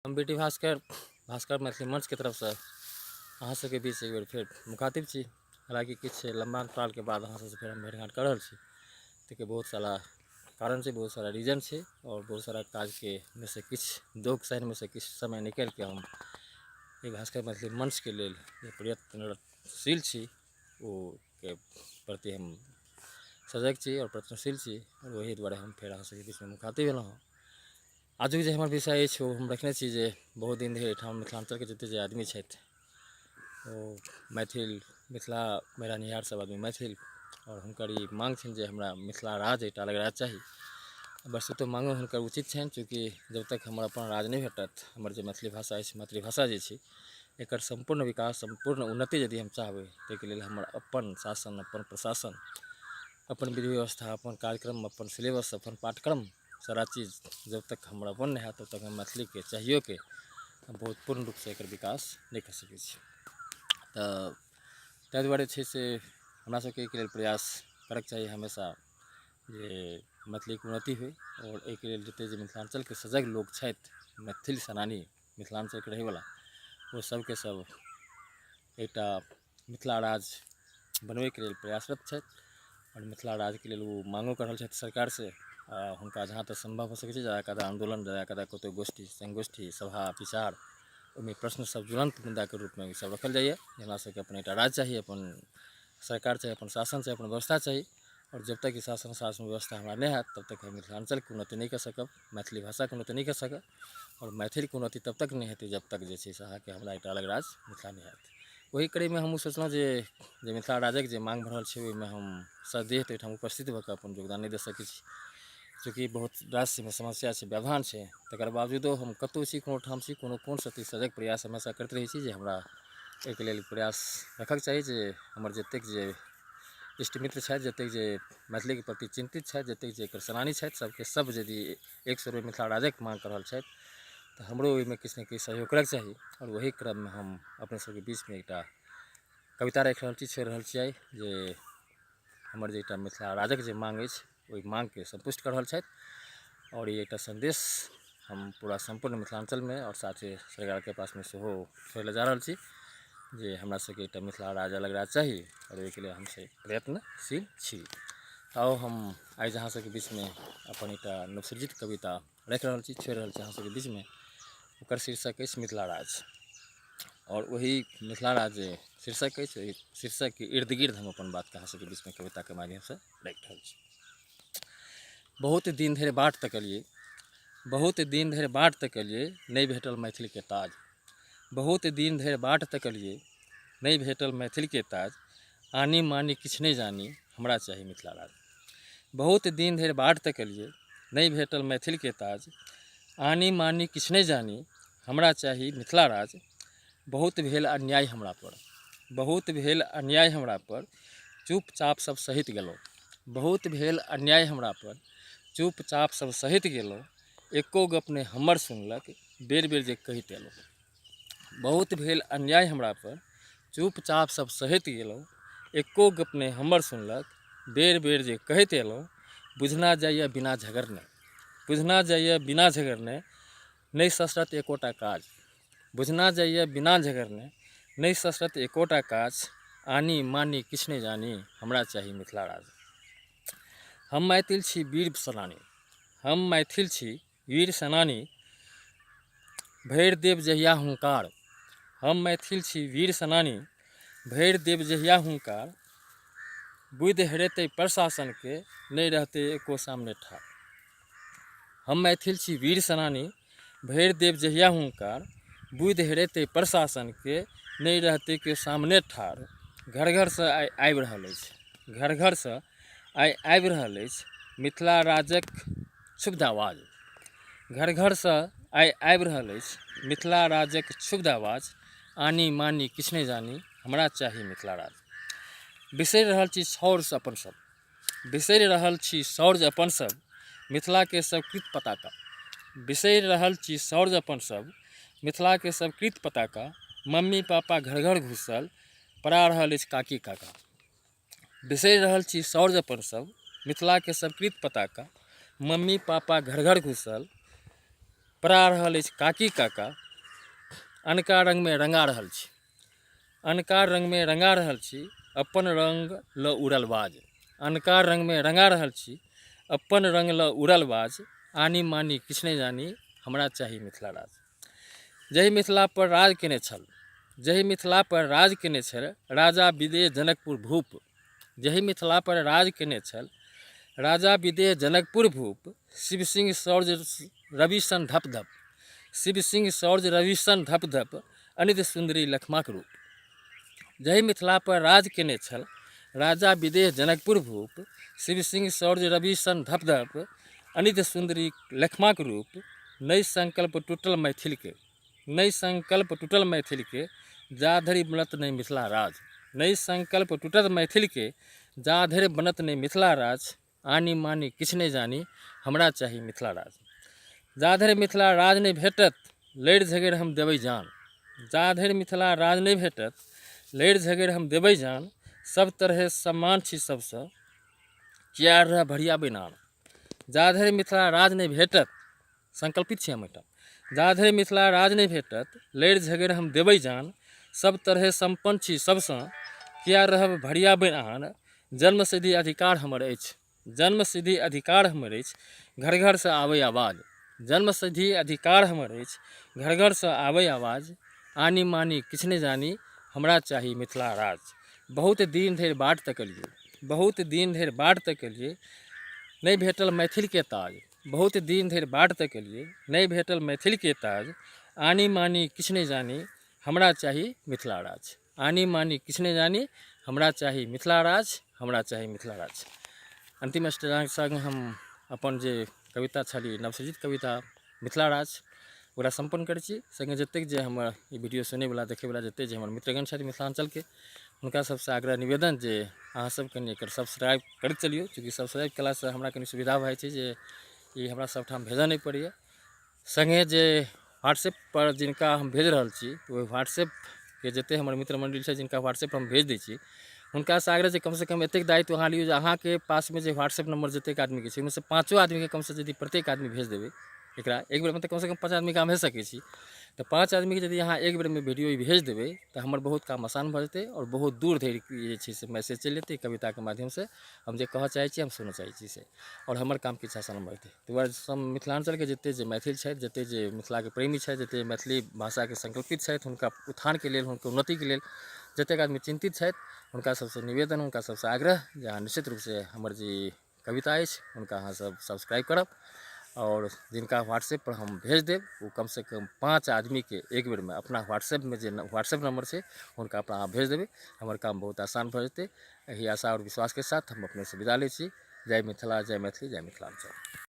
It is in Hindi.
हम बेटी भास्कर मैथिली मंच के तरफ से अहाँ सबके बीच एक बेर फिर मुखातिब छी। हालांकि कुछ लंबा अंतराल के बाद अहाँ सबसे फिर हम भेंट घाट कर रहल छी। ताकि बहुत सारा कारण से, बहुत सारा रीजन से और बहुत सारा काज के में से कुछ दो शहर में से कुछ समय निकल के हम एक भास्कर मैथिली मंच के लेल जे प्रयत्नशील छी ओ के प्रति हम सजग छी और प्रयत्नशील छी और वही द्वारे हम फिर अहाँ सबके बीच में मुखातिब भेलहुँ हँ। आजुक जे हमर विषय अछि ओ हम रखने छी जे बहुत दिन धरि एहिठाम मिथिलांचलके जते जे आदमी छथि ओ मैथिल मिथिला मेरानिहार सब आदमी मैथिल और हुनकर ई मांग छनि जे हमरा मिथिला राज एकटा अलग राज चाही। वस्तुतः मांगो हुनकर उचित छनि, चूँकि जब तक हमर अपन राज नहि भेटत, हमर जे मैथिली भाषा अछि, मातृभाषा जे छै, एकर संपूर्ण विकास, संपूर्ण उन्नति यदि हम चाहबै, ताहिके लेल हमर अपन शासन, अपन प्रशासन, अपन विधि व्यवस्था, अपन कार्यक्रम, अपन सिलेबस, अपन पाठ्यक्रम, सारा चीज जब तक हमरा अपन नहीं है तब तक हम मैथिली के चाहिए के बहुत पूर्ण रूप से एकर विकास नहीं कर सकै छी। तऽ ताहि दुआरे छै से हमरा सबके एहिके लेल प्रयास करक चाही हमेशा जे मैथिलीके उन्नति होइ और एहिके लेल जते जे मिथिलांचलके सजग लोक छथि, मैथिल सेनानी, मिथिलांचलके रहैवला, वो सबके सब एकटा मिथिला राज बनबैके लेल प्रयासरत छथि और मिथिला राजके लेल वो मांगो कर रहल छथि सरकार से। हुनका जहाँ तक संभव हो सकै छै ज़्यादा कदा आंदोलन, ज़्यादा कदा कतौ गोष्ठी संगोष्ठी सभा विचार ओहिमे प्रश्न सब ज्वलंत मुद्दा के रूप में सब रखल जाइए। हमरा सबके अपन एकटा राज चाहिए, अपन सरकार चाहिए, अपन शासन चाहिए, अपन व्यवस्था चाहिए और जब तक ई शासन व्यवस्था हमरा नहीं हैत तब तक हम मिथिलांचलके उन्नति नहीं कर सकब, मैथिली भाषाके उन्नति नहीं कर सकब और मैथिलके उन्नति तब तक नहीं हेतै जब तक जे छै से अहाँके हमरा एकटा अलग राज मिथिला नहीं हैत। वही कड़ीमे हमहूँ सोचलहुँ जे मिथिला राजक जे मांग भऽ रहल छै ओहिमे हम सदेह तऽ ओहिठाम उपस्थित भऽ कऽ अपन योगदान नहीं दे सकै छी, चूँकि बहुत रास समस्या छै, व्यवधान छै। तकर बावजूदो हम कतौ छी, कोनो ठाम छी, कोनो कोन सती सजग प्रयास हमेशा करते रहै छी जे हमरा एहिके लेल प्रयास रखक चाही जे हमर जतेक जे इष्टमित्र छथि, जतेक जे मैथिलीके प्रति चिंतित छथि, जतेक जे एकर सेनानी छथि, सबके सब यदि एक सुर में मिथिला राजक मांग कर रहल छथि तऽ हमरो ओहिमे किछु ने किछु सहयोग करक चाही। और वही क्रममे हम अपने सबके बीचमे एकटा कविता राखि रहल छी, छोड़ि रहल छियै जे हमर जे एकटा मिथिला राजक जे मांग अछि ओहि मांगके संतुष्ट कर रहल छथि और ये एकटा संदेश हम पूरा संपूर्ण मिथिलांचल में और साथे सरकार के पास में सेहो छोड़े जा रहल छी जे हमरा सबके एकटा मिथिला राज अलग राज चाही और ओहिके लेल हमसे प्रयत्नशील छी। आओ हम आइ अहाँ सबके बीच में अपन एकटा नवसृजित कविता राखि रहल छी, छोड़ि रहल छी अहाँ सबके बीच में। ओकर शीर्षक अछि मिथिला राज और वही मिथिला राज जे शीर्षक अछि, ओहि शीर्षक के इर्द गिर्द हम अपन बात अहाँ सबके बीच में कविता के माध्यम से राखि रहल छी। बहुत दिन धरि बाट तकलिए, बहुत दिन धरि बाट तकलिए, नहीं भेटल मैथिल के ताज। बहुत दिन धरि बाट तकलिए, नहीं भेटल मैथिल के ताज। आनी मानी किछ नहीं जानी, हमरा चाही मिथिला राज। बहुत दिन धरि बाट तकलिए, नहीं भेटल मैथिल के ताज। आनी मानी किछ नहीं जानी, हमरा चाही मिथिला राज। बहुत भेल अन्याय हमरा पर, बहुत भेल अन्याय हमरा पर, चुपचाप सब सहित गेलहुँ। बहुत भेल अन्याय हमरा पर, चुपचाप सब सहित गेलहुँ। एको गप नहि हमर सुनलक, बेर बेर जे कहैत एलहुँ। बहुत भेल अन्याय हमरा पर, चुपचाप सब सहित गेलहुँ। एको गप नहि हमर सुनलक, बेर बेर जे कहैत एलहुँ। बुझना जाइए बिना झगड़ने, बुझना जाइए बिना झगड़ने, नहीं ससरत एकोटा काज। बुझना जाइए बिना झगड़ने, नहीं ससरत एकोटा काज। आनी मानी किछ नहीं जानी, हमरा चाही मिथिला राज। हम मैथिल छी वीर सेनानी, हम मैथिल छी वीर सेनानी, भरि देब जहिया हुंकार। हम मैथिल छी वीर सेनानी, भरि देब जहिया हुंकार। बुद्धि हेरेतै प्रशासन के, नहीं रहतै एको सामने ठाड़। हम मैथिल छी वीर सेनानी, भरि देब जहिया हुंकार। बुद्धि हेरेतै प्रशासन के, नहीं रहतै केओ सामने ठाड़। घर घर से आइ आबि रहल अछि, घर घर से आइ आबि रहल अछि मिथिला राजक क्षुब्ध आवाज। घर घर से आइ आबि रहल अछि मिथिला राजक क्षुब्ध आवाज। आनी मानी किछ नहीं जानी, हमरा चाही मिथिला राज। बिसरि रहल छी शौर्य अपन सब, बिसरि रहल छी शौर्य अपन सब, मिथिला के सब कृत पताका। बिसरि रहल छी शौर्य अपन सब, मिथिला के सब कृत पताका। मम्मी पापा घर घर घुसल, पड़ा रहल अछि काकी काका। बिसरि रहल छी शौर्य अपन सब, मिथिला के सब कृत पताका। मम्मी पापा घर घर घुसल, परा रहल अछि काकी काका, अनका रंग में रंगा रहल छी, अनका रंग में रंगा रहल छी, अपन रंग ल उड़ल बाज, अनका रंग में रंगा रहल छी, अपन रंग ल उड़ल बाज, आनी मानी किछ नहीं जानी, हमरा चाही मिथिला राज। जहि मिथिला पर राज केने छल, जहि मिथिला पर राज केने छल, राजा विदेह जनकपुर भूप, जहि मिथिला पर राज केने छल, राजा विदेह जनकपुर भूप, शिव सिंह सौर्य रवि सन धप धप, शिव सिंह सौर्य रवि सन धप धप, अनित सुंदरी लखमाक रूप। जहि मिथिला पर राज केने छल, राजा विदेह जनकपुर भूप, शिव सिंह सौर्य रवि सन धप धप, अनित सुंदरी लखमाक रूप। नई संकल्प टूटल मैथिल के, नई संकल्प टूटल मैथिल के, जा धरि बनत नहीं मिथिला राज, नई संकल्प टूटल मैथिल के, जा धरि बनत नहीं मिथिला राज, आनी मानी किछ नहीं जानी, हमरा चाही मिथिला राज। जा धरि मिथिला राज नहीं भेटत, लड़ि झगड़ि हम देबै जान, जा धरि मिथिला राज नहीं भेटत, लड़ि झगड़ि हम देबै जान, सब तरहे सम्मान छी सबसँ, किया रह भरिया बैनान। जा धरि मिथिला राज नहीं भेटत, संकल्पित छी हम एहिठाम, जा धरि मिथिला राज नहीं भेटत, लड़ि झगड़ि हम देबै जान, सब तरहे सम्पन्न छी सबसँ, किया रहब भरिया बैनान। जन्म सिद्धि अधिकार हमर अछि, जन्म सिद्धि अधिकार हमर अछि, घर घर से आबै आवाज, जन्म सिद्धि अधिकार हमर अछि, घर घर से आबै आवाज, आनी मानी किछ नहीं जानी, हमरा चाही मिथिला राज। बहुत दिन धरि बाट तकलिए, बहुत दिन धरि बाट तकलिए, नहीं भेटल मैथिल के ताज, बहुत दिन धरि बाट तकलिए, नहीं भेटल मैथिल के ताज, आनी मानी किछ नहीं जानी, हमरा चाही मिथिला राज। आनी मानी किछ नहीं जानी, हमरा चाही मिथिला राज, हमरा चाही मिथिला राज। अंतिम संग हम अपन जे कविता छली नवसृजित कविता मिथिला राज ओकरा संपन्न करै छी। संगे जतेक जे हमर ई वीडियो सुनैवला देखैवला जतेक जे हमर मित्रगण छथि मिथिलांचलके, हुनका सबसँ आग्रह निवेदन जे अहाँ सब कनि एकर सब्सक्राइब करैत चलियौ, चूँकि सब्सक्राइब कयलासँ हमरा कनि सुविधा भऽ जाइ छै जे ई हमरा सब ठाम भेजऽ नहीं पड़ैए। संगे जे व्हाट्सएप पर जिनका हम भेज रहल छी, ओहि व्हाट्सएपके जतेक हमर मित्र मंडली छै जिनका व्हाट्सएप पर हम भेज दै छी, हुनकासँ आग्रह जे कमसँ कम एतेक दायित्व अहाँ लियौ जे अहाँके पासमे जे व्हाट्सएप नंबर जतेक आदमीके छै, ओहिमे से 5 आदमीके कमसँ यदि प्रत्येक आदमी भेज देबै एकरा एक बेरमे, तऽ कमसँ कम 5 आदमीके हम भेज सकै छी। तऽ 5 आदमीके यदि अहाँ एक बेरमे वीडियो भेज देबै तऽ हमर बहुत काम आसान भऽ जेतै, और बहुत दूर धरि जे छै से मैसेज चलि जेतै कविताके माध्यमसँ। हम जे कहऽ चाहै छी, हम सुनऽ चाहै छी से, और हमर काम किछु आसान भऽ जेतै। ताहि दुआरे सब मिथिलांचलके जतेक जे मैथिल छथि, जतेक जे मिथिलाके प्रेमी छथि, जतेक मैथिली भाषाके संकल्पित छथि, हुनका उत्थानके लेल, हुनकर उन्नतिके लेल जतेक आदमी चिंतित छथि, हुनका सबसँ निवेदन, हुनका सबसँ आग्रह जे अहाँ निश्चित रूपसँ हमर जे कविता अछि हुनका अहाँ सब सब्सक्राइब करब, और जिनका व्हाट्सएप पर हम भेज देब वो कमसँ कम 5 आदमीके एक बेरमे अपना व्हाट्सएपमे जे व्हाट्सएप नंबर छै हुनका पर अहाँ भेज देबै, हमर काम बहुत आसान भऽ जेतै। एही आशा और विश्वासके साथ हम अपनेसँ विदा लै छी। जय मिथिला, जय मैथिली, जय मिथिलांचल।